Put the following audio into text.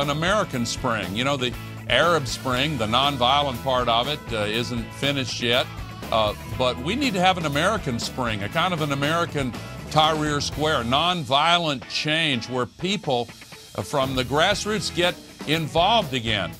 an American spring. You know, the Arab Spring, the nonviolent part of it, isn't finished yet. But we need to have an American spring, a kind of an American Tahrir Square, nonviolent change where people from the grassroots get involved again.